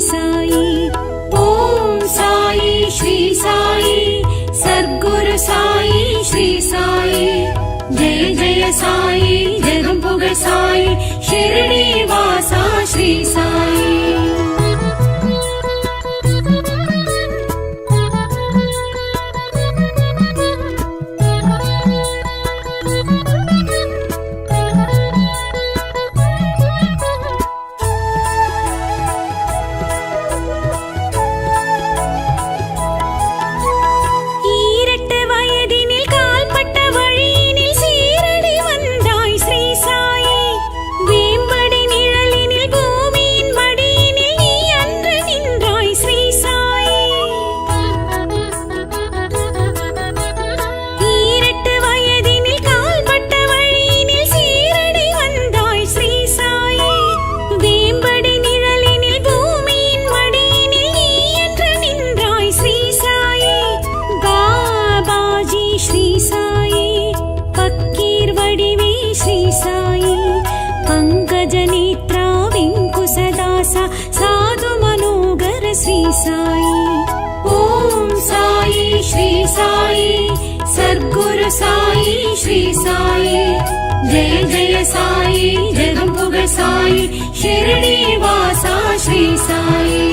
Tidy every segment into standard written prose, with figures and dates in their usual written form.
साई। ओम साई श्री साई सद्गुरु साई श्री साई। जय जय साई जगं पुगळ साई शिरडी वासा श्री साई। साधु मनोगर श्री साई। ओम साई श्री साई सद्गुरु साई श्री साई। जय जय साई जगं पुगळ साई शिरडी वासा श्री साई।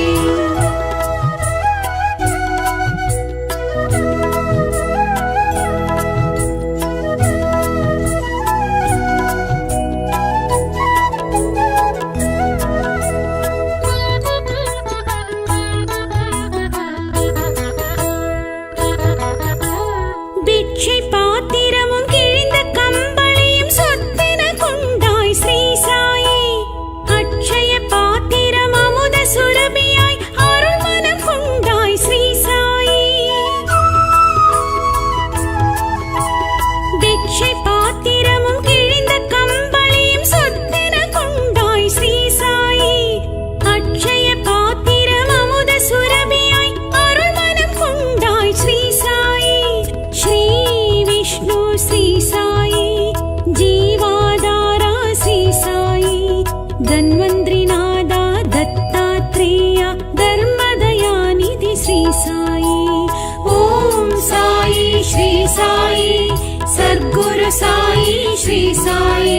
सद्गुरु साई श्री साई।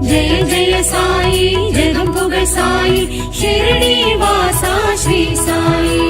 जय जय साई जगं पुगळ साई शिरडी वासा श्री साई।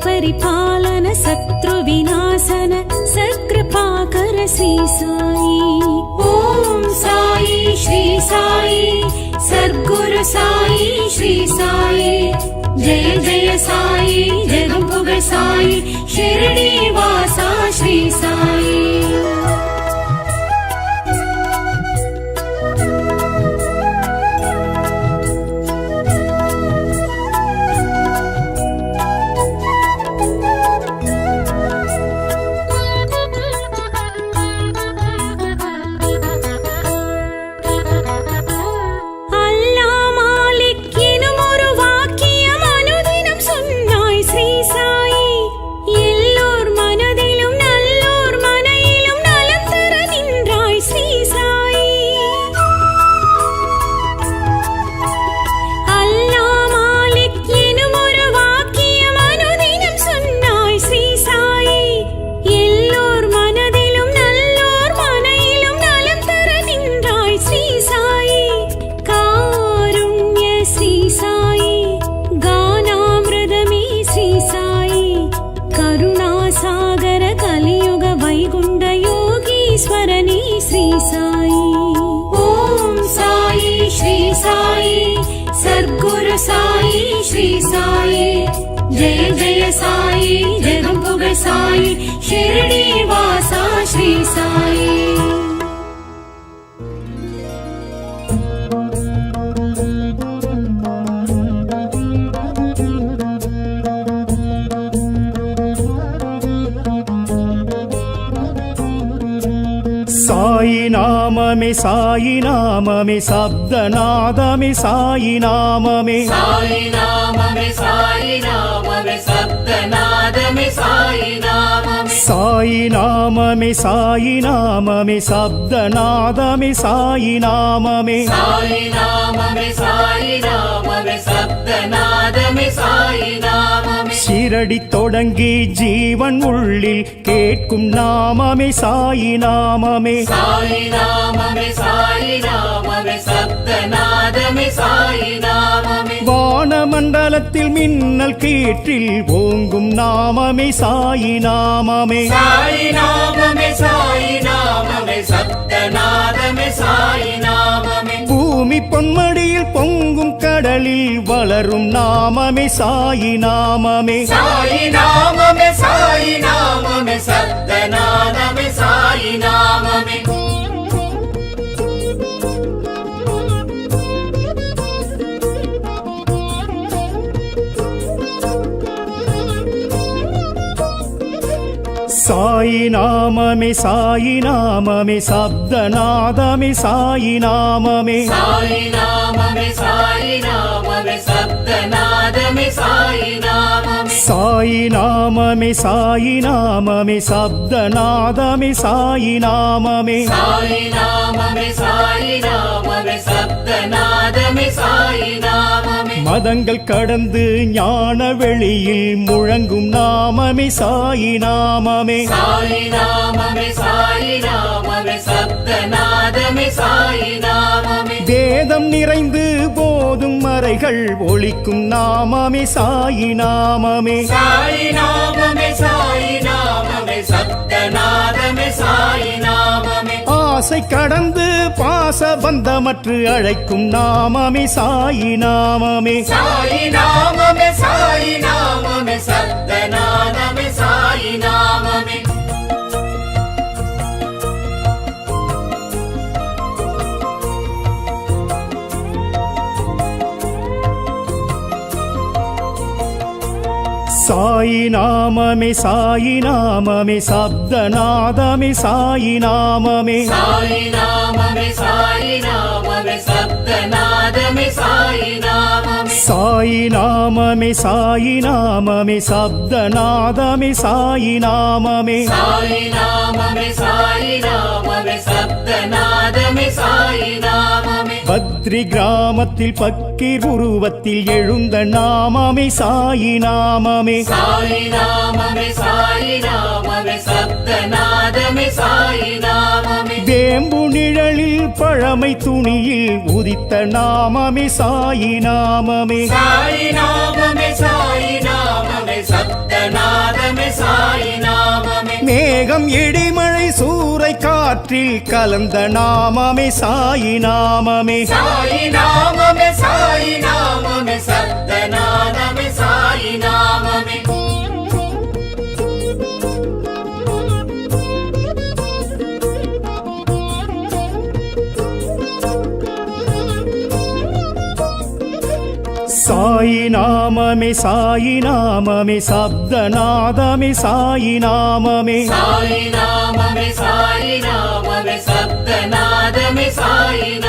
परिपालन शत्रु विनाशन सत्कृपाकर श्री साई। ओम साई श्री साई सद्गुरु साई श्री साई। जय जय साई जगं पुगळ साई शिरडी वासा श्री साई। எல்லா ईश्वरनी श्री साई ओम साई श्री साई सद्गुरु साई श्री साई जय जय साई जगपुग साई शिरडी वासा श्री साई साई नाम में शब्दनाद में साई नाम में साई नाम में शब्दनाद में साई नाम में साई नाम में शब्दनाद में साई नाम में साई नाम में शब्दनाद में साई नाम में शिरडी தொடங்கி ஜீவன் உள்ளில் கேட்கும் நாமமே சாயி நாமமே साई नाम में शब्दनाद में साई नाम में வானமண்டலத்தில் மின்னல் கீற்றில் ஓங்கும் நாமமே சாயி நாமமே साई नाम में शब्दनाद में साई नाम में பூமி பொன்மடியில் பொங்கும் கடலில் வளரும் நாமமே சாயி நாமமே साई नाम में शब्दनाद में साई नाम में साई नाम में शब्दनाद में साई नाम में साई नाम में शब्दनाद में साई नाम में साई नाम में शब्दनाद में साई नाम में साई नाम में शब्दनाद में साई नाम में மதங்கள் கடந்து ஞான வெளியில் முழங்கும் நாமமே சாயி நாமமே साई नाम में शब्दनाद में साई नाम में வேதம் நிறைந்து போதும் மறைகள் ஒழிக்கும் நாமமே சாயி நாமமே साई नाम में शब्दनाद में साई नाम में ஆசை கடந்து பாச பந்தமற்று அழைக்கும் நாமமே சாயி நாமமே साई नाम में शब्दनाद में साई नाम में साई नाम में शब्दनाद में साई नाम में साई नाम में शब्दनाद में साई नाम में साई नाम में शब्दनाद में साई नाम में साई नाम में शब्दनाद में साई नाम में பத்ரி கிராமத்தில் பக்கீர் உருவத்தில் எழுந்த நாமமே சாயி நாமமே साई नाम में शब्दनाद में साई नाम में வேம்பு நிழலில் பழமை துணியில் உதித்த நாமமே சாயி நாமமே साई नाम में शब्दनाद में साई नाम में மேகம் இடிமழை சூறை காற்றில் கலந்த நாமமே சாயி நாமமே साई नाम में शब्दनाद में साई नाम में साई नाम में शब्दनाद में साई नाम में साई नाम में शब्दनाद में साई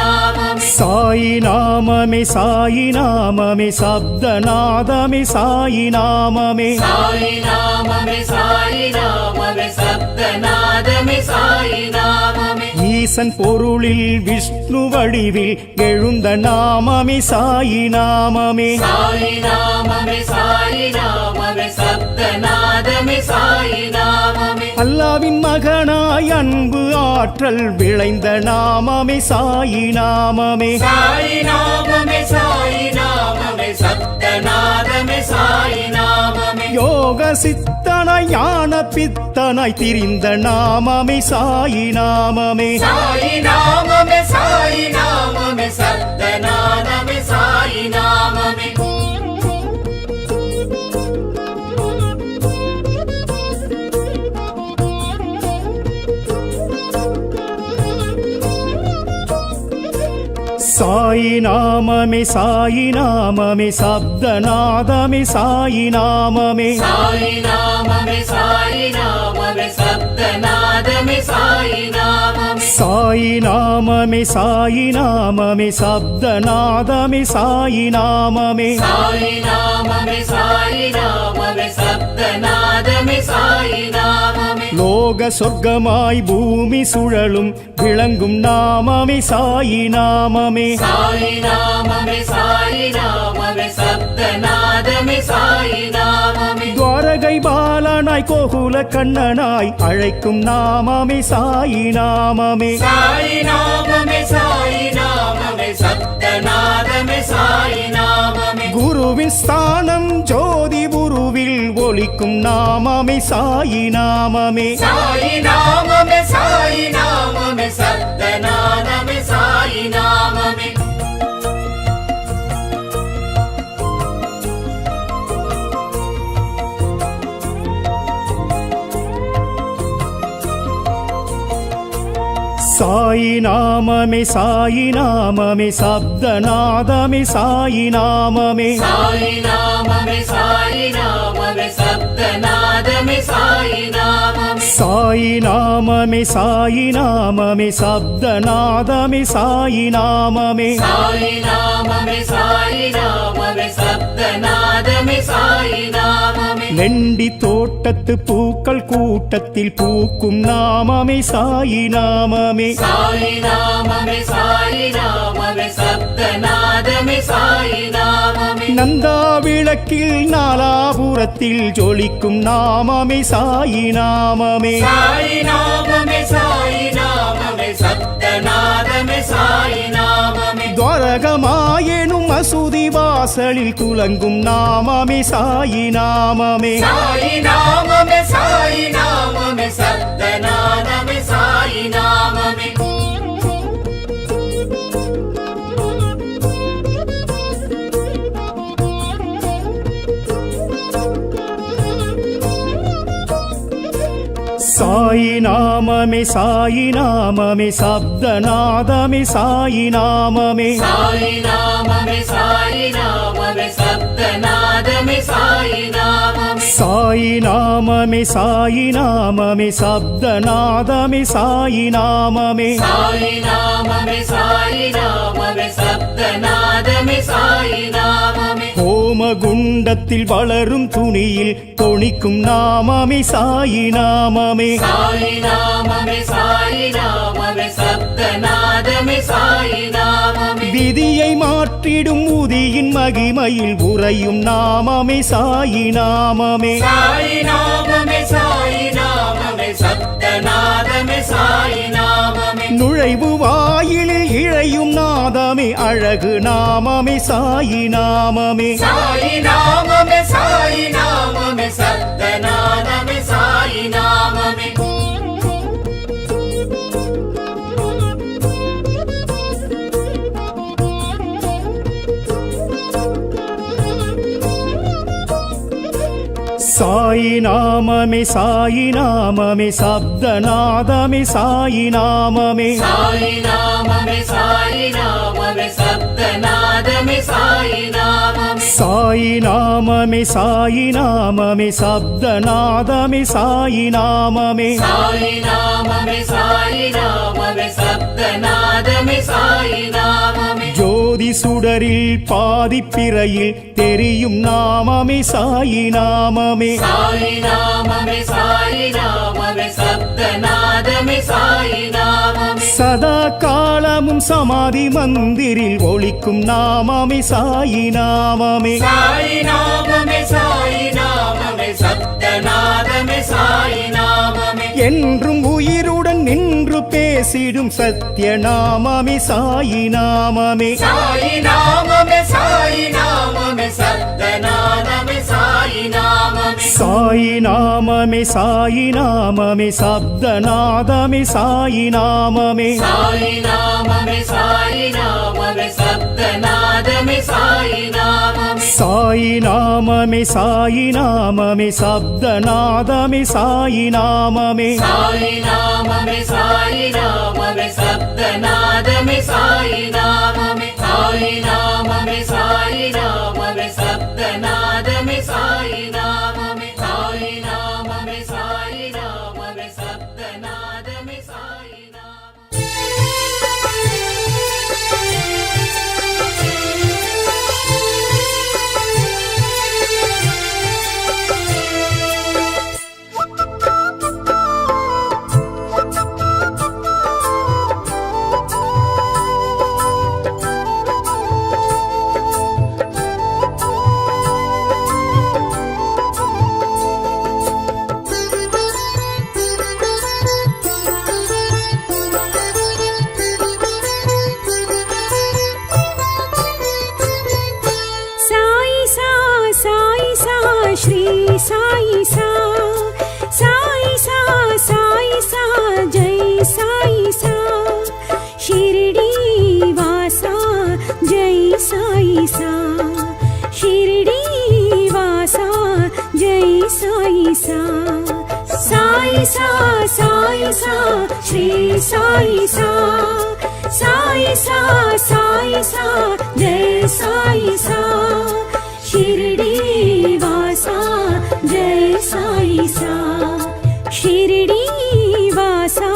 नाम में साई नाम में शब्दनाद में साई नाम में साई नाम में शब्दनाद में साई नाम में ஈசன் பொருளில் விஷ்ணு வடிவில் எழுந்த நாமமே சாயி நாமமே साई नाम में शब्दनाद में साई नाम में அல்லாவின் மகனாய் அன்பு ஆற்றல் விளைந்த நாமமே சாயி நாமமே சாயி நாமமே சாயி நாமமே சப்தநாதமே சாயி நாமமே யோக சித்தனாய் ஞான பித்தனாய் திரிந்த நாமமே சாயி நாமமே சாயி நாமமே சாயி நாமமே சப்தநாதமே சாயி நாமமே சாயி நாமமே சாயி நாமமே சப்தநாதமே சாயி நாமமே சாயி நாமமே சாயி நாமமே சப்தநாதமே சாயி நாமமே சாயி நாமமே சாயி நாமமே சப்தநாதமே சாயி நாமமே சாயி நாமமே சாயி நாமமே சப்தநாதமே சாயி நாமமே லோக சொர்க்கமாய் பூமி சுழலும் விளங்கும் நாமமே சாயி நாமமே சாயி நாமமே சாயி நாமமே சப்தநாதமே சாயி நாமமே துவாரகை பாலனாய் கோகுல கண்ணனாய் அழைக்கும் நாமமே சாயி நாமமே சாயி நாமமே சாயி நாமமே சப்தநாதமே சாயி நாமமே குருவின் ஸ்தானம் ஜோதி குருவில் ஒலிக்கும் நாமமே சாயி நாமமே சாயி நாமமே சாயி நாமமே சப்தநாதமே சாயி நாமமே சாயி நாமமே சாயி நாமமே சப்தநாதமே சாயி நாமமே சாயி நாமமே சாயி நாமமே சப்தநாதமே சாயி நாமமே சாயி நாமமே சாயி நாமமே சப்தநாதமே சாயி நாமமே சாயி நாமமே சாயி நாமமே சப்தநாதமே சாயி நாமமே லெண்டி தோட்டத்து பூக்கள் கூட்டத்தில் பூக்கும் நாமமே சாயி நாமமே சாயி நாமமே சாயி நாமமே சப்தநாதமே சாயி நாமமே நந்தா விளக்கில் நாலாபுரத்தில் ஜொலிக்கும் நாமமே சாயி நாமமே சாயி நாமமே சாயி நாமமே சப்தநாதமே சாயி நாமமே துவாரகமாயெனும் மசூதி வாசலில் துலங்கும் நாமமே சாயி நாமமே சாயி நாமமே சாயி நாமமே சப்தநாதமே சாயி நாமமே சாயி நாமமே சாயி நாமமே சப்தநாதமே சாயி நாமமே சாயி நாமமே சாயி நாமமே சப்தநாதமே சாயி நாமமே சாயி நாமமே சாயி நாமமே சப்தநாதமே சாயி நாமமே சாயி நாமமே சாயி நாமமே சப்தநாதமே சாயி நாமமே ஹோமகுண்டத்தில் வளரும் துணியில் தொனிக்கும் நாமமே சாயி நாமமே சாயி நாமமே சாயி நாமமே சப்தநாதமே சாயி நாமமே விதியை மாற்றிடும் உதியின் மகிமையில் உறையும் நாமமே சாயி நாமமே சாயி நாமமே சாயி நாமமே சப்தநாதமே சாயி நாமமே நுழைவு வாயிலில் இழையும் நாதமே அழகு நாமமே சாயி நாமமே சாயி நாமமே சாயி நாமமே சப்தநாதமே சாயி நாமமே சாயி நாமமே சாயி நாமமே சப்தநாதமே சாயி நாமமே சாயி நாமமே சாயி நாமமே சப்தநாதமே சாயி நாமமே சாயி நாமமே சாயி நாமமே சப்தநாதமே சாயி நாமமே சாயி நாமமே சாயி நாமமே சப்தநாதமே சாயி நாமமே ஜோதி சுடரில் பாதிப்பிறையில் தெரியும் நாமமே சாயி நாமமே சாயி நாமமே சாயி நாமமே சப்தநாதமே சாயி நாமமே சதா காலமும் சமாதி மந்திரில் ஒலிக்கும் நாமமே சாயி நாமமே சாயி நாமமே சாயி நாமமே சப்தநாதமே சாயி நாமமே என்றும் உயிருடன் நின்று பேசிடும் சத்திய நாமமே சாயி நாமமே. சாயி நாமமே சாயி நாமமே சப்தநாதமே சாயி நாமமே. சாயி நாமமே சாயி நாமமே சப்தநாதமே சாயி நாமமே. சாயி நாமமே சாயி நாமமே சப்தநாதமே சாயி நாமமே. சாயி நாமமே சாயி நாமமே சப்தநாதமே சாயி நாமமே. சாயி நாமமே சாயி நாமமே சப்தநாதமே சாயி நாமமே. சாயி நாமமே சாயி நாமமே சப்தநாதமே சாயி நாமமே. சாயி நாமமே சாயி நாமமே சப்தநாதமே சாயி நாமமே. श्री साई सा साई सा साई सा जय साई सा शिरडी वासा जय साई सा शिरडी वासा जय साई सा साई सा साई सा श्री साई सा साई सा साई सा जय साई सा शिरडी वासा जय साई सा शिरडी वासा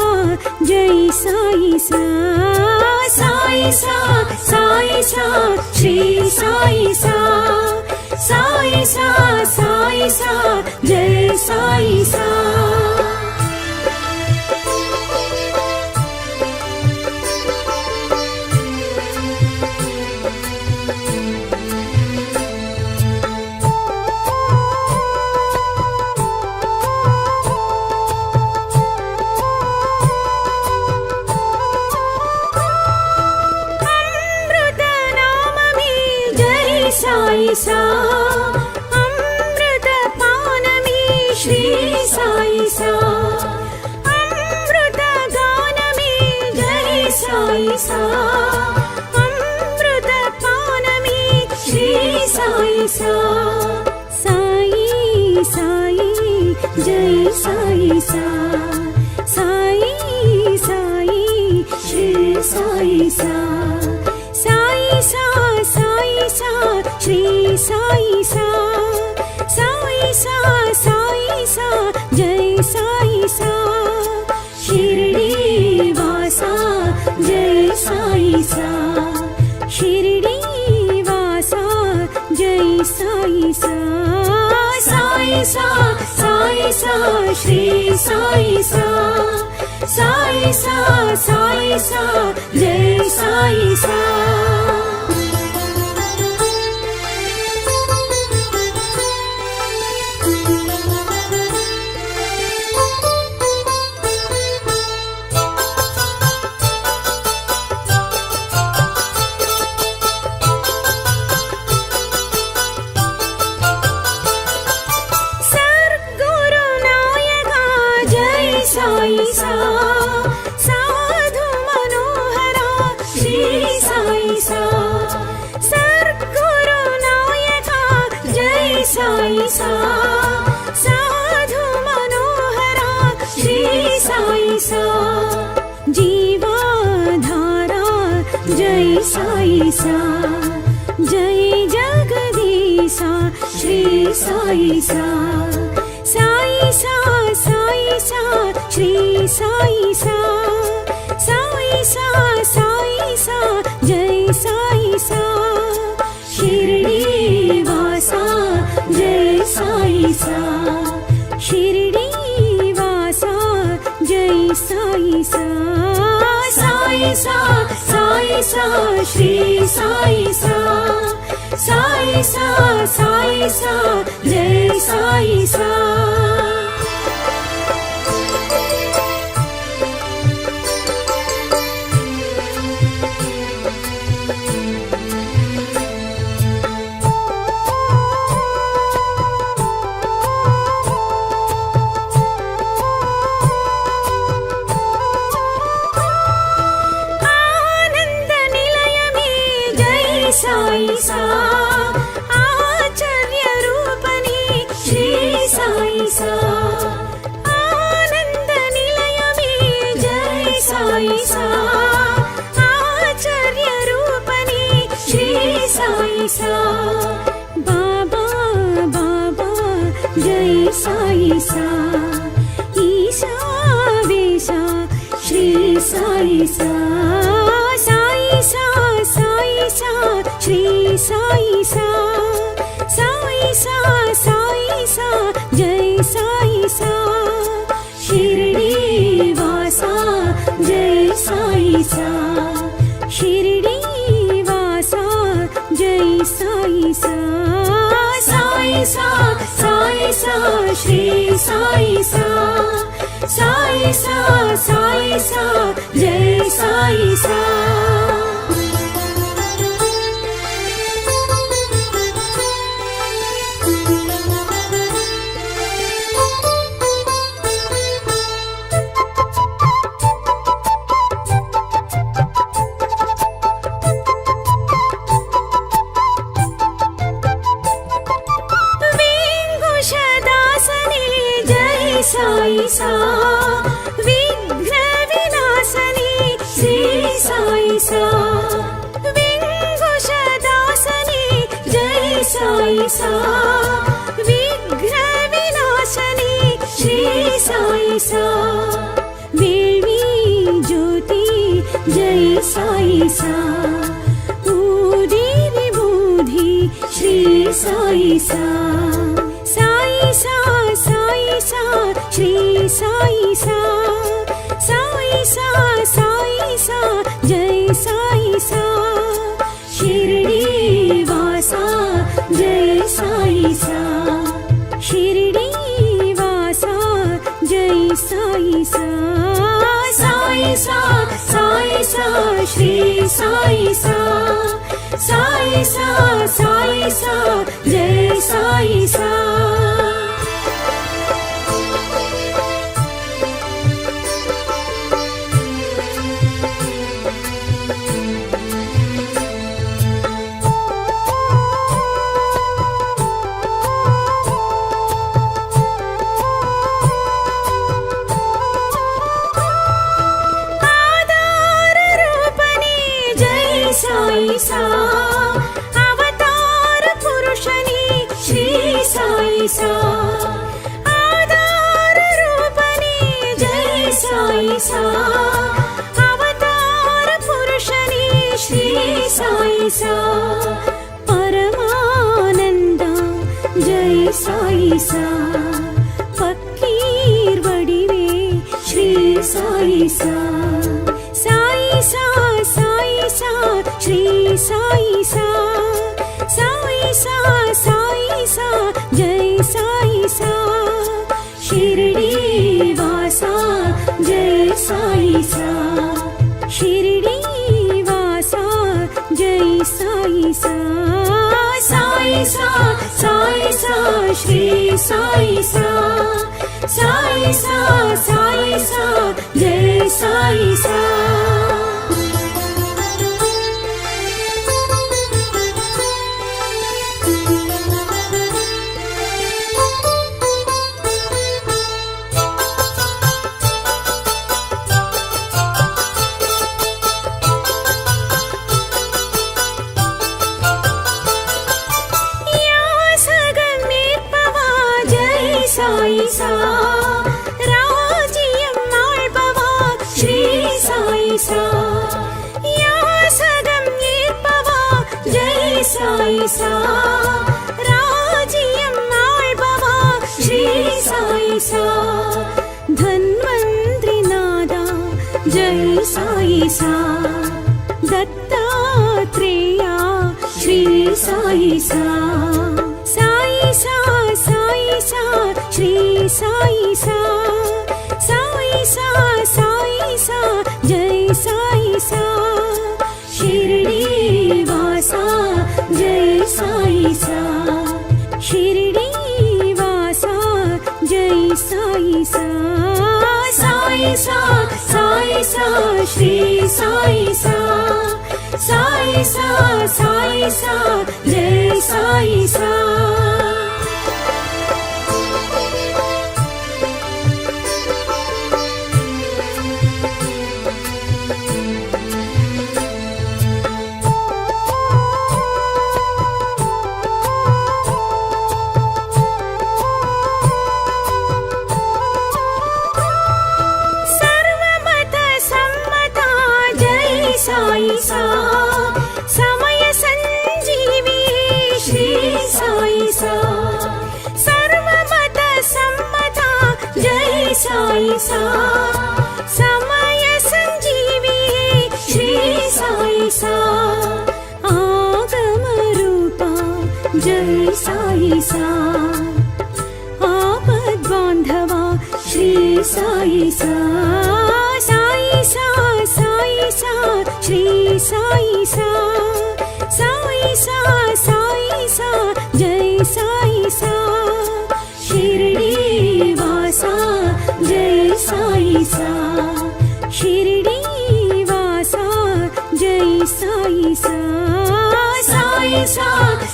जय साई सा साई सा साई सा श्री साई सा साई सा साई सा जय साई सा साई सा अमृत पान में श्री साई सा अमृत गान में जय साई सा अमृत पान में श्री साई सा साई साई जय साई सा साई साई श्री साई सा साई सा साई सा श्री साई सा साई सा साई सा जय साई सा शिरडी वासा जय साई सा शिरडी वासा जय साई सा साई सा साई सा श्री साई सा साई सा साई सा जय साई सा साई सा साधु मनोहरा श्री साई सा सद्गुरु नायका जय साई सा साधु मनोहरा श्री साई सा जीवाधारा जय साई सा जय जगदीशा श्री साई सा साई सा साई सा श्री साई सा साई सा साई सा जय साई सा शिरडी वासा जय साई सा शिरडी वासा जय साई सा साई सा साई सा श्री साई सा साई सा साई सा जय साई सा सा बाबा बाबा जय साई सा ईशा वेशा श्री साई सा साई सा साई सा श्री साई सा साई सा साई सा जय साई सा शिरडी वासा जय साई सा शिरडी वासा जय साई सा साई सा साई सा श्री साई सा साई सा साई सा जय साई सा साई सा विघ्न विनाशनी श्री साई सा विघ्नदासनी जय साई सा विघ्न विनाशनी श्री साई सा वेवी ज्योति जय साई सा ऊदी विभूति श्री साई सा साई सा साई सा श्री साई सा साई सा साई सा जय साई सा शिरडी वासा जय साई सा शिरडी वासा जय साई सा साई सा साई सा श्री साई सा साई सा साई सा जय साई सा साई सा अवतार पुरुषनी श्री साई सा आधार रूपनी जय साई सा अवतार पुरुषनी श्री साई सा परमानंद जय साई सा फकीर वडिवे श्री साई सा साई सा साई सा श्री साई सा साई सा साई सा जय साई सा शिरडी वासा जय साई सा शिरडी वासा जय साई सा साई सा साई सा श्री साई सा साई सा साई सा जय साई सा साई सा राजियम आळ्बवा श्री साई सा या सगम येर्पवा जय साई सा राजियम आळ्बवा श्री साई सा धन्वंतरि नादा जय साई सा दत्तात्रेया श्री साई सा साई सा साई सा श्री साई सा साई सा साई सा जय साई सा शिरडी वासा जय साई सा शिरडी वासा जय साई सा साई सा साई सा श्री साई सा साई सा साई सा जय साई सा సాయి సా సమయ సంజీవి శ్రీ సాయి సా ఆగమ రూప జై సాయి సా ఆపద్బాంధవ శ్రీ సాయి సా సాయి సా సాయి సా శ్రీ సాయి సా సాయి సా సాయి సా జై సాయి సా షిరిడి వాసా జై సాయి సా షిరిడి వాసా జై సాయి సా సాయి సా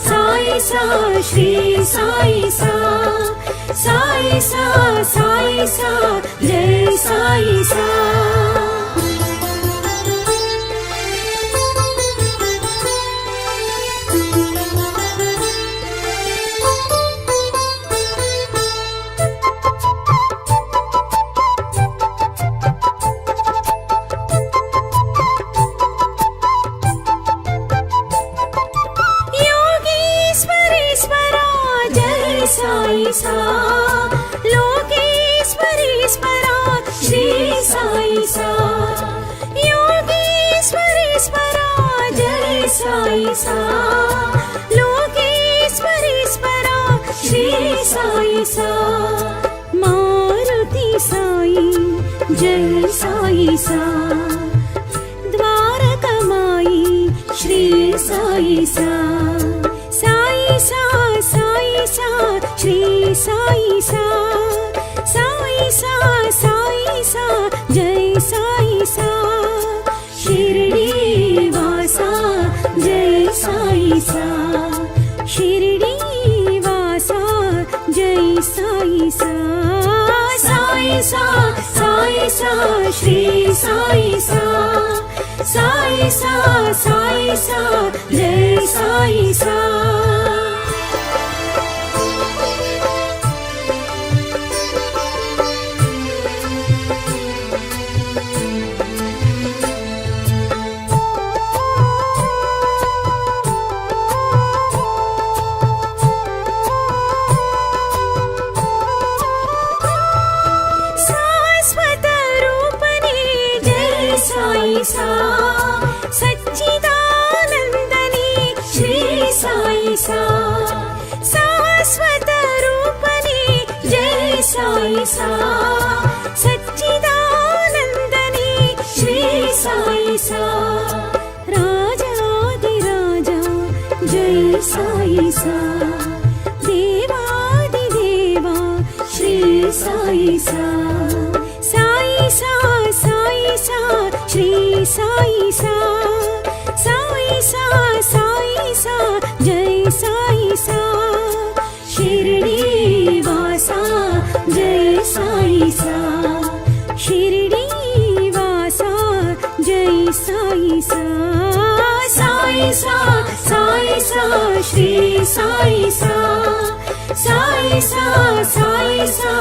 సాయి సా శ్రీ సాయి సా సాయి సా సాయి సా జై సాయి సా సాయి సా లోకేశ్వరీశ్వరా శ్రీ సాయి సా యోగేశ్వరీశ్వరా జై సాయి సా లోకేశ్వరీశ్వరా శ్రీ సాయి సా మారుతి సాయి జై సాయి సా ద్వారకమాయి శ్రీ సాయి సా సాయి సా సాయి సా శ్రీ సాయి సా సాయి సా సాయి సా జై సాయి సా షిరిడి వాసా జై సాయి సా షిరిడి వాసా జై సాయి సా సాయి సా సాయి సా శ్రీ సాయి సా సాయి సా సాయి సా జై సాయి సా సాయి సా సచ్చిదానందని శ్రీ సాయి సా శాశ్వత రూపని జై సాయి సా సచ్చిదానందని శ్రీ సాయి సా రాజాదిరాజా జై సాయి సా దేవాదిదేవా శ్రీ సాయి సా సాయి సా సాయి సా శ్రీ సాయి సా సాయి సా సాయి సా జై సాయి సా షిరిడి వాసా జై సాయి సా షిరిడి వాసా జై సాయి సా సాయి సా సాయి సా శ్రీ సాయి సా సాయి సా సాయి సా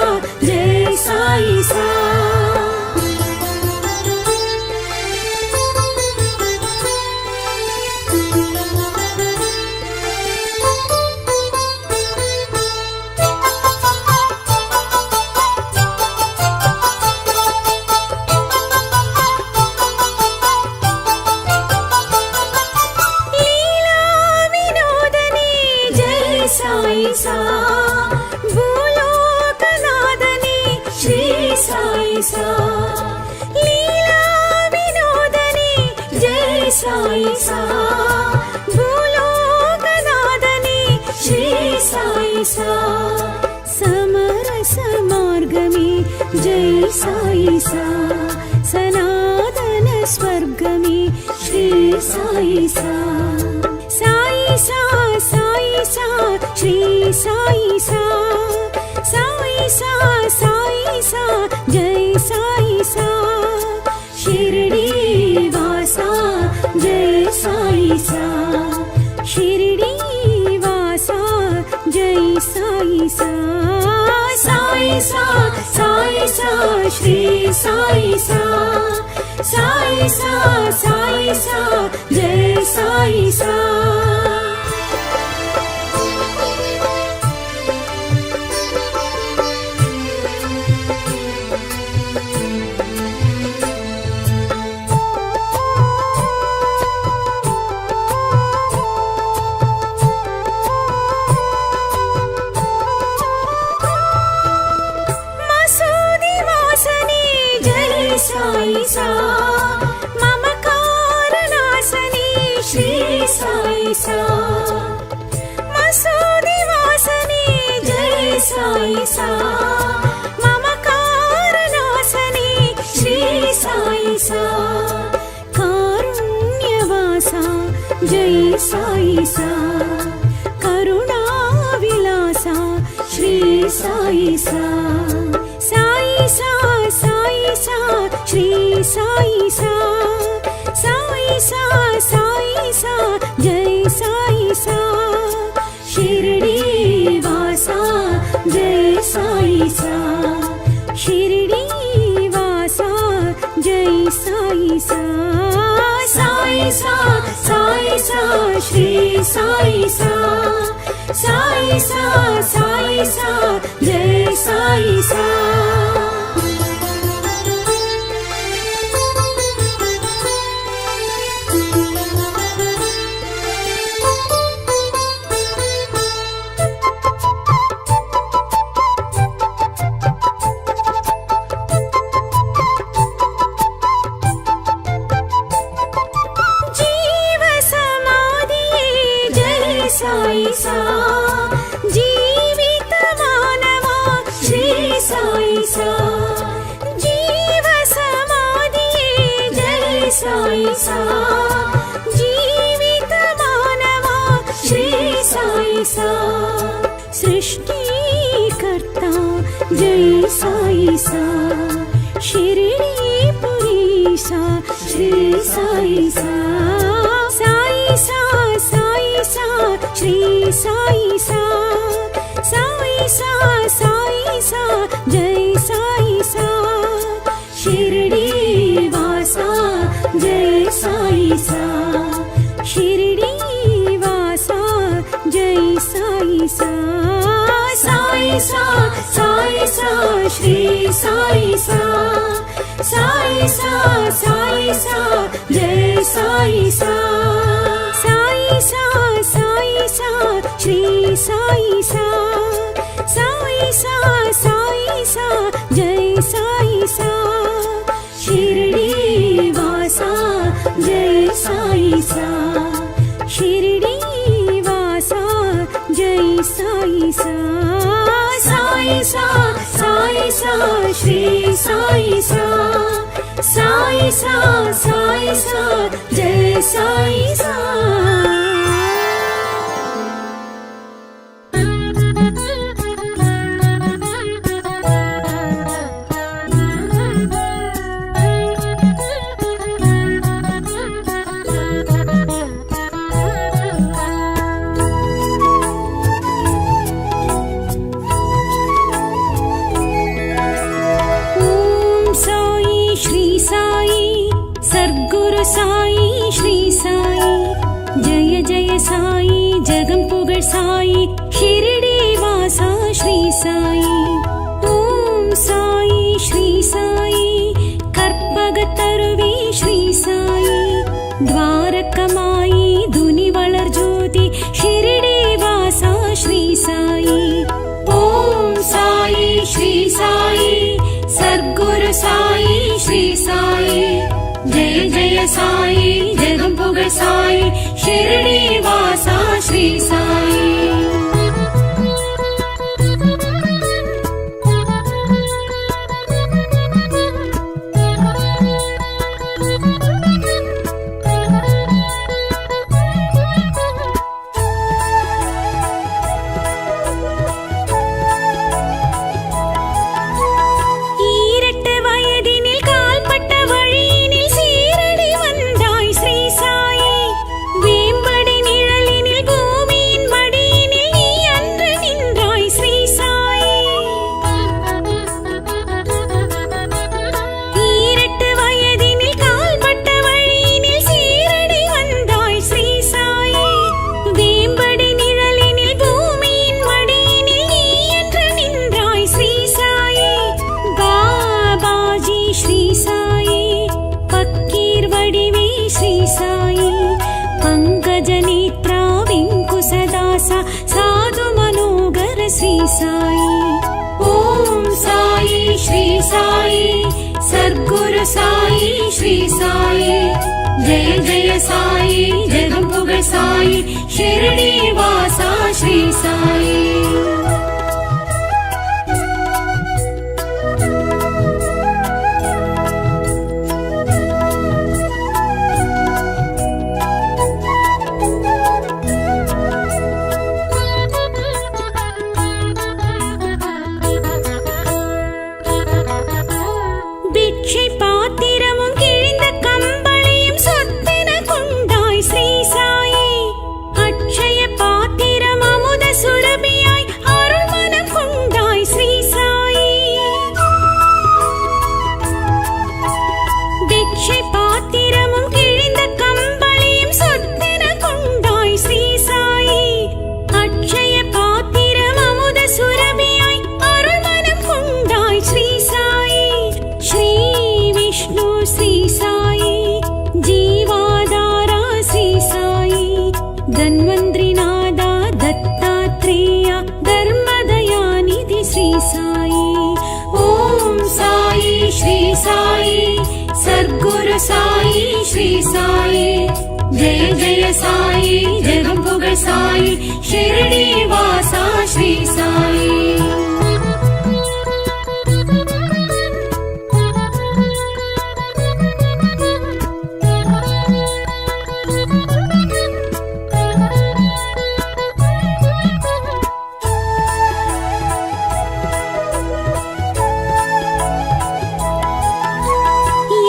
జై సాయి సా సాయి సా భూలోకనాథని శ్రీ సాయి సా లీలా వినోదని జై సాయి సా భూలోకనాథని శ్రీ సాయి సా సమరస మార్గమే జై సాయి సా సనాతన స్వర్గమే శ్రీ సాయి సా సాయి సా సాయి సా శ్రీ సాయి సా సాయి సా సాయి సా జై సాయి సా షిరిడి వాసా జై సాయి సా షిరిడి వాసా జై సాయి సా సాయి సా సాయి సా శ్రీ సాయి సా సాయి సా సాయి సా జై సాయి సా सा ममकारनाशनी श्री साई सा मसूदि वासनी जय साई सा ममकारनाशनी श्री साई सा कारुण्यवासा जय साई सा करुणाविलासा श्री साई सा साई सा साई सा श्री साई सा साई सा साई सा जय साई सा शिरडी वासा जय साई सा शिरडी वासा जय साई सा साई सा साई सा श्री साई सा साई सा साई सा जय साई सा जीव समाधिये जय साई सा जीवित मानवा श्री साई सा जीव समाधिये जय साई सा जीवित मानवा श्री साई सा सृष्टिकर्ता जय साई सा शिरडी पुरीसा श्री साई सा साई सा साई सा श्री साई सा साई सा साई सा जय साई सा शिरडी वासा जय साई सा शिरडी वासा जय साई सा साई सा साई सा श्री साई सा साई सा साई सा जय साई सा साई सा साई सा श्री साई सा साई सा साई सा जय साई सा शिरडी वासा जय साई सा शिरडी वासा जय साई सा साई सा साई सा श्री साई सा साई सा साई सा जय साई सा सद्गुरु साई श्री साई जय जय साई जगम पुगड़ साई शिरडी वासा श्री साई ओम साई श्री साई कर्पगतरुवी श्री साई द्वारकमाई धुनि वलर ज्योति शिरडी वासा श्री साई ओम साई श्री साई सद्गुरु साई श्री साई जय जय साई जगम पुगड़ साई शिरडी वासा श्री साई श्री साई ओम साई श्री साई सद्गुरु சாயி ஸ்ரீ சாயி ஜெய ஜெய சாயி ஜெகம் புகழ் சாயி ஷிரடி வாசா ஸ்ரீ சாயி பிட்சை பாத்திரமும் கிழிந்த கம்பளியும் சொத்தென கொண்டாய் ஸ்ரீ சாயி அட்சய பாத்திரம் அமுத சுரபியாய் அருள் மனம் கொண்டாய் ஸ்ரீ சாயி பிட்சை பாத்திரமும் கிழிந்த கம்பளியும் சொத்தென கொண்டாய் ஸ்ரீ சாயி அட்சய பாத்திரம் அமுத சுரபியாய் அருள் மனம் கொண்டாய் ஸ்ரீ சாயி श्री विष्णु श्री साई जीवाधारा श्री साई धन्वन्त्रिनादा दत्तात्रेय धर्मदयानिधि श्री साई ओम साई श्री साई सद्गुरु साई श्री साई जय जय साई जगं पुगळ साई शिरडी वासा श्री साई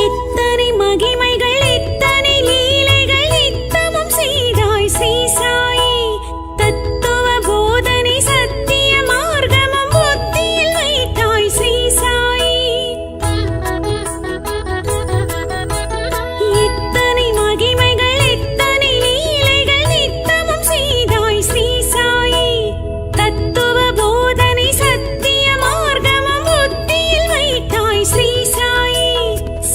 எத்தனை மகிமைகள் எத்தனை லீலைகள் நித்தமும் செய்தாய் ஸ்ரீ சாயி தத்துவ போதனை சத்திய மார்க்கமும் புத்தியில் வைத்தாய் ஸ்ரீ சாயி எத்தனை மகிமைகள் எத்தனை லீலைகள் நித்தமும் செய்தாய் ஸ்ரீ சாயி தத்துவ போதனை சத்திய மார்க்கமும் புத்தியில் வைத்தாய் ஸ்ரீ சாயி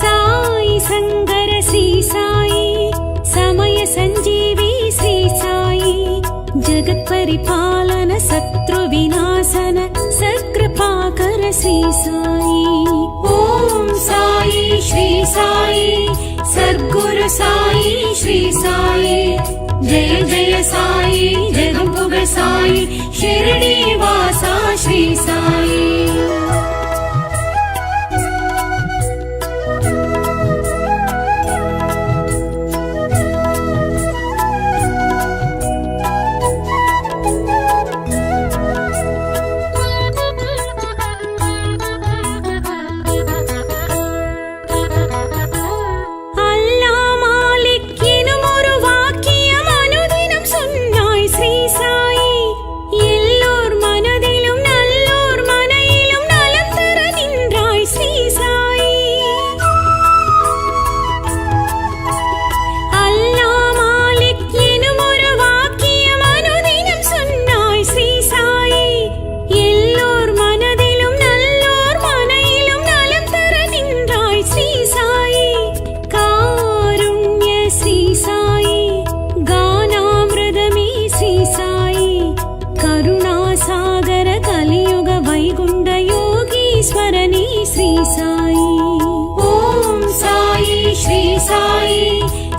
साई संगर श्री साई समय संजीवी श्री साई जगत परिपालन शत्रु विनाशन सत्कृपाकर श्री साई ओम साई श्री साई सद्गुरु साई श्री साई जय जय साई जगं पुगळ साई शिरडी वासा श्री साई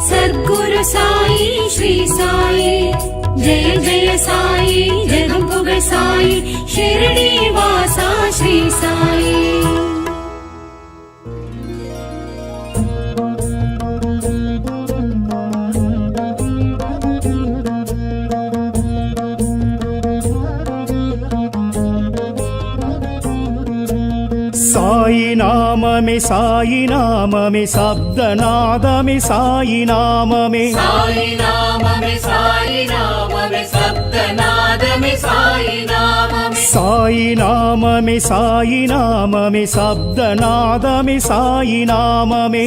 सद्गुरु साई श्री साई जय जय साई जगं पुगळ साई शिरडी वासा श्री साई साई नाममे शब्दनादमे साई नाममे साई नाममे शब्दनादमे साई नाममे साई नाममे शब्दनादमे साई नाममे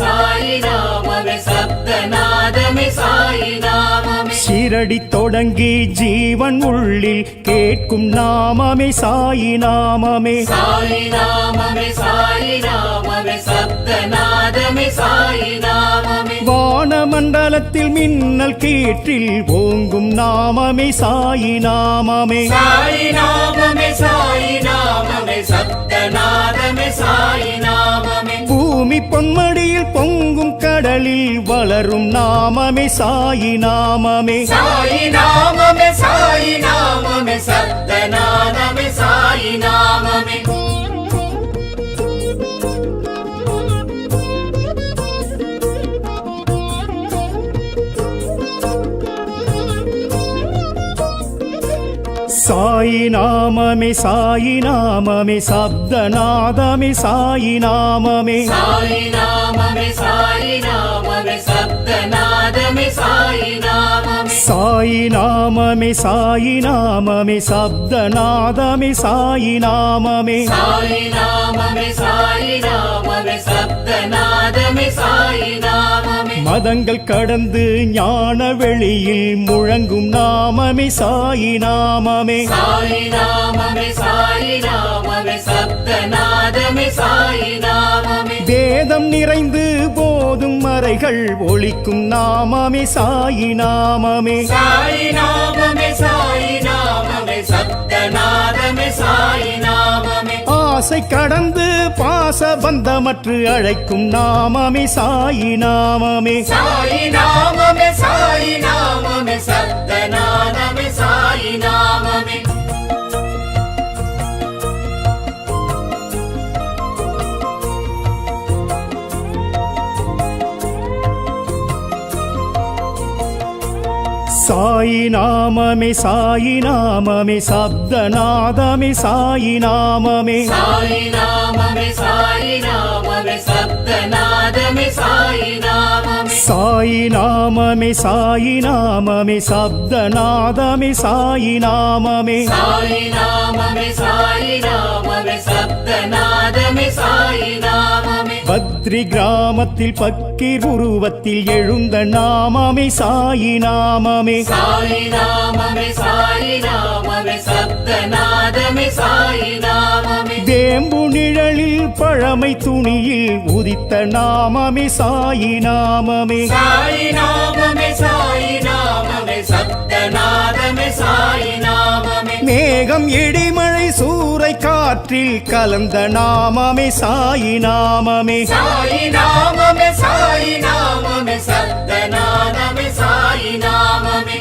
साई नाममे शब्दनादमे साई नाममे शिरडी தொடங்கி ஜீவன் உள்ளில் கேட்கும் நாமமே சாயி நாமமே साई नाममे शब्दनादमे साई नाममे வானமண்டலத்தில் மின்னல் கீற்றில் ஓங்கும் நாமமே சாயி நாமமே साई नाममे शब्दनादमे साई नाममे உள்ளத்தில் வளரும் நாமமே சாயி நாமமே. சாயி நாமமே சாயி நாமமே சப்தநாதமே சாயி நாமமே. சாயி நாமமே சாயி நாமமே சப்தநாதமே சாயி நாமமே. சாயி நாமமே சாயி நாமமே சப்தநாதமே சாயி நாமமே. சாயி நாமமே சாயி நாமமே சப்தநாதமே சாயி நாமமே. சாயி நாமமே சாயி நாமமே சப்தநாதமே சாயி நாமமே. மதங்கள் கடந்து ஞான வெளியில் முழங்கும் நாமமே சாயி நாமமே. சாயி நாமமே சாயி நாமமே சப்தநாதமே சாயி நாமமே. வேதம் நிறைந்து போதும் மறைகள் ஒழிக்கும் நாமமே சாயி நாமமே. சாயி நாமமே சாயி நாமமே சப்தநாதமே சாயி நாமமே. ஆசை கடந்து பாச பந்தமற்று அழைக்கும் நாமமே சாயி நாமமே. சாயி நாமமே சாயி நாமமே சப்தநாதமே சாயி நாமமே. சாயி நாமமே சாயி நாமமே சப்தநாதமே சாயி நாமமே. சாயி நாமமே சாயி நாமமே சப்தநாதமே சாயி நாமமே. சாயி நாமமே சாயி நாமமே சப்தநாதமே சாயி நாமமே. சாயி நாமமே சாயி நாமமே சப்தநாதமே சாயி நாமமே. பத்ரி கிராமத்தில் பக்கீர் உருவத்தில் எழுந்த நாமமே சாயி நாமமே. சாயி நாமமே சாயி நாமமே சப்தநாதமே சாயி நாமமே. வேம்பு நிழலில் பழமை துணியில் உதித்த நாமமே சாயி நாமமே. சாயி நாமமே சாயி நாமமே சப்தநாதமே சாயி நாமமே. மேகம் இடிமழை சூறை காற்றில் கலந்த நாமமே சாயி நாமமே. சாயி நாமமே சாயி நாமமே சப்தநாதமே சாயி நாமமே.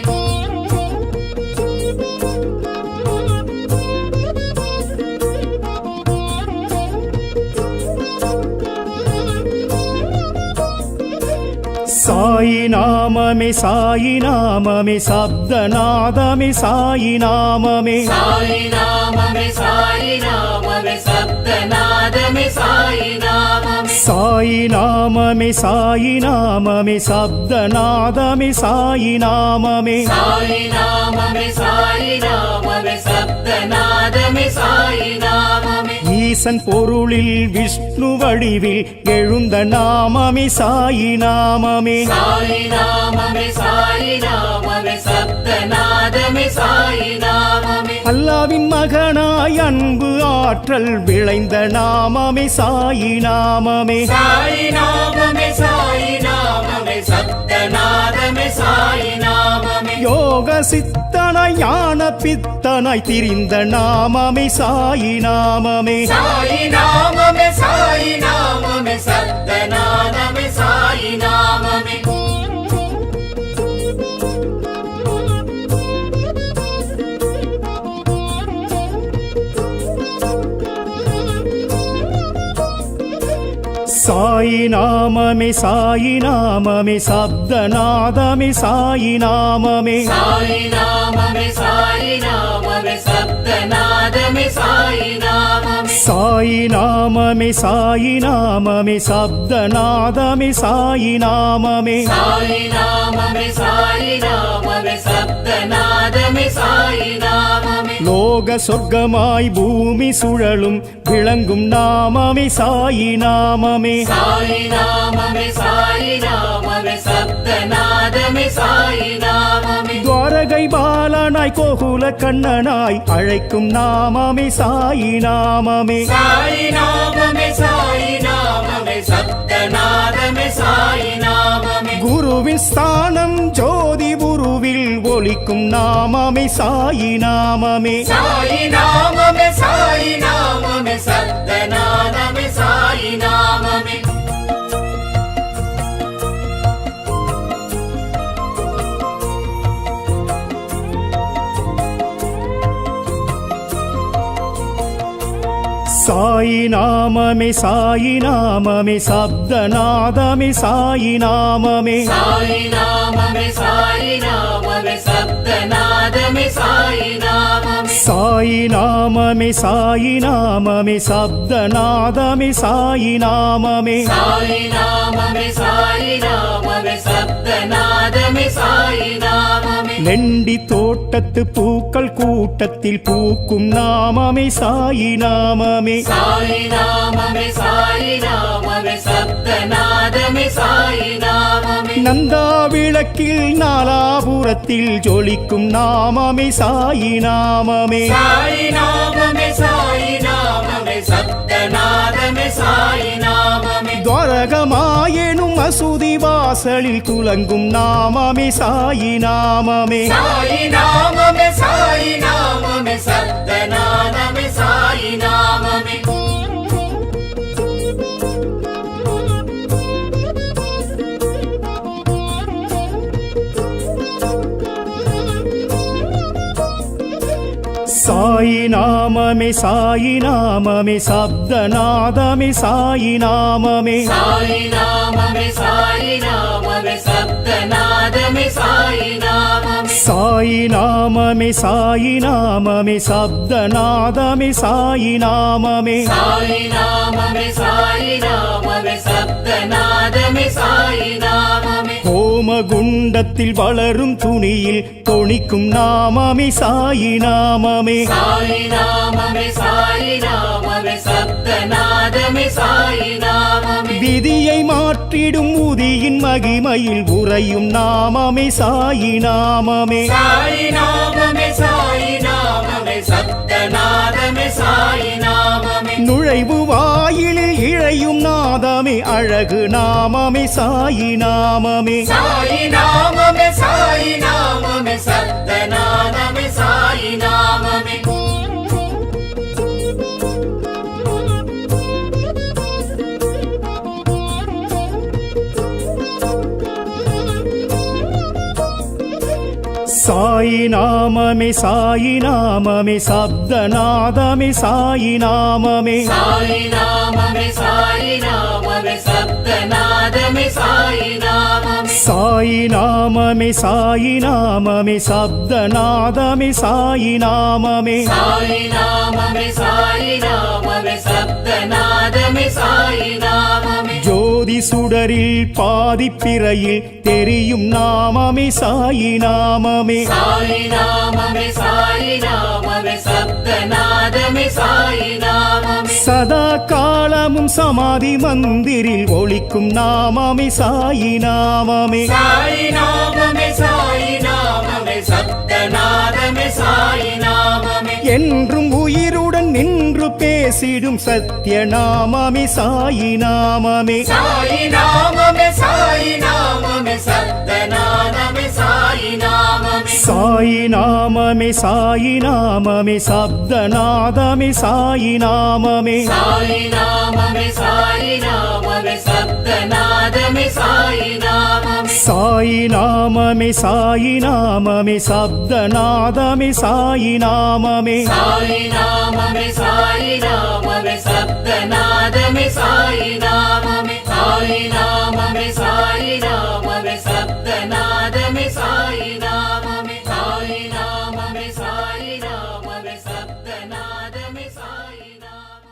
சாயி நாமமே சாயி நாமமே சப்தநாதமே சாயி நாமமே. சாயி நாமமே சாயி நாமமே சப்தநாதமே சாயி நாமமே. சாயி நாமமே சாயி நாமமே சப்தநாதமே சாயி நாமமே. சாயி நாமமே சாயி நாமமே சப்தநாதமே சாயி நாமமே. ஈசன் பொருளில் விஷ்ணு வடிவில் எழுந்த நாமமே சாயி நாமமே. சாயி நாமமே சாயி நாமமே சப்தநாதமே சாயி நாமமே. அல்லாவின் மகனாய் அன்பு ஆற்றல் விளைந்த நாமமே சாயி நாமமே. சாயி நாமமே சாயி நாமமே சப்தநாதமே சாயி நாமமே. யோக சித்தனாய் ஞான பித்தனாய் திரிந்த நாமமே சாயி நாமமே. சாயி நாமமே சாயி நாமமே சப்தநாதமே சாயி நாமமே. சாயி நாமமே சாயி நாமமே சப்தநாதமே சாயி நாமமே. சாயி நாமமே சாயி நாமமே சப்தநாதமே சாயி நாமமே. சாயி நாமமே சாயி நாமமே சப்தநாதமே சாயி நாமமே. சாயி நாமமே சாயி நாமமே சப்தநாதமே சாயி நாமமே. லோக சொர்க்கமாய் பூமி சுழலும் விளங்கும் நாமமே சாயி நாமமே. சாயி நாமமே சாயி நாமமே சப்தநாதமே சாயி நாமமே. துவாரகை பாலனாய் கோகுல கண்ணனாய் அழைக்கும் நாமமே சாயி நாமமே. சாயி நாமமே சாயி நாமமே சப்தநாதமே சாயி நாமமே. குருவின் ஸ்தானம் ஜோதி குருவில் ஒலிக்கும் நாமமே சாயி நாமமே. சாயி நாமமே சாயி நாமமே சப்தநாதமே சாயி நாமமே. சாயி நாமமே சாயி நாமமே சப்தநாதமே சாயி நாமமே சாயி நாமமே சாயி நாமமே சப்தநாதமே சாயி நாமமே சாயி நாமமே சாயி நாமமே சப்தநாதமே சாயி நாமமே சாயி நாமமே சாயி நாமமே சப்தநாதமே சாயி நாமமே லெண்டி தோட்டத்து பூக்கள் கூட்டத்தில் பூக்கும் நாமமே சாயி நாமமே சாயி நாமமே சாயி நாமமே சப்தநாதமே சாயி நாமமே நந்தா விளக்கில் நாலாபுரத்தில் ஜொலிக்கும் நாமமே சாயி நாமமே சாயி நாமமே சாயி நாமமே சப்தநாதமே சாயி நாமமே துவாரகமாயெனும் மசூதி வாசலில் துலங்கும் நாமமே சாயி நாமமே சாயி நாமமே சாயி நாமமே சப்தநாதமே சாயி நாமமே சாயி நாமமே சாயி நாமமே சப்தநாதமே சாயி நாமமே சாயி நாமமே சாயி நாமமே சப்தநாதமே சாயி நாமமே சாயி நாமமே சாயி நாமமே சப்தநாதமே சாயி நாமமே சாயி நாமமே சாயி நாமமே சப்தநாதமே சாயி நாமமே ஹோமகுண்டத்தில் வளரும் துணியில் தொனிக்கும் நாமமே சாயி நாமமே சாயி நாமமே சாயி நாமமே சப்தநாதமே சாயி நாமமே விதியை மாற்றிடும் உதியின் மகிமையில் உறையும் நாமமே சாயி நாமமே சாயி நாமமே சாயி நாமமே சப்தநாதமே சாயி நாமமே நுழைவு வாயிலில் இழையும் நாதமே அழகு நாமமே சாயி நாமமே சாயி நாமமே சாயி நாமமே சப்தநாதமே சாயி நாமமே சாயி நாமமே சாயி நாமமே சப்தநாதமே சாயி நாமமே சாயி நாமமே சாயி நாமமே சப்தநாதமே சாயி நாமமே சாயி நாமமே சாயி நாமமே சப்தநாதமே சாயி நாமமே சாயி நாமமே சாயி நாமமே சப்தநாதமே சாயி நாமமே ஜோதி சுடரில் பாதிப்பிறையில் தெரியும் நாமமே சாயி நாமமே சாயி நாமமே சாயி நாமமே சப்தநாதமே சாயி நாமமே சதா காலமும் சமாதி மந்திரில் ஒலிக்கும் நாமமே சாயி நாமமே சாயி நாமமே சாயி நாமமே சப்தநாதமே சாயி நாமமே என்றும் உயிருடன் நின்று பேசிடும் சத்திய நாமமே சாயி நாமமே சாயி நாமமே சாயி நாமமே சப்தநாதமே சாயி நாமமே சாயி நாமமே சாயி நாமமே சப்தநாதமே சாயி நாமமே சாயி நாமமே சாயி நாமமே சப்தநாதமே சாயி நாமமே சாயி நாமமே சாயி நாமமே சப்தநாதமே சாயி நாமமே சாயி நாமமே சாயி நாமமே சப்தநாதமே சாயி நாமமே சாயி நாமமே சாயி நாமமே சப்தநாதமே சாயி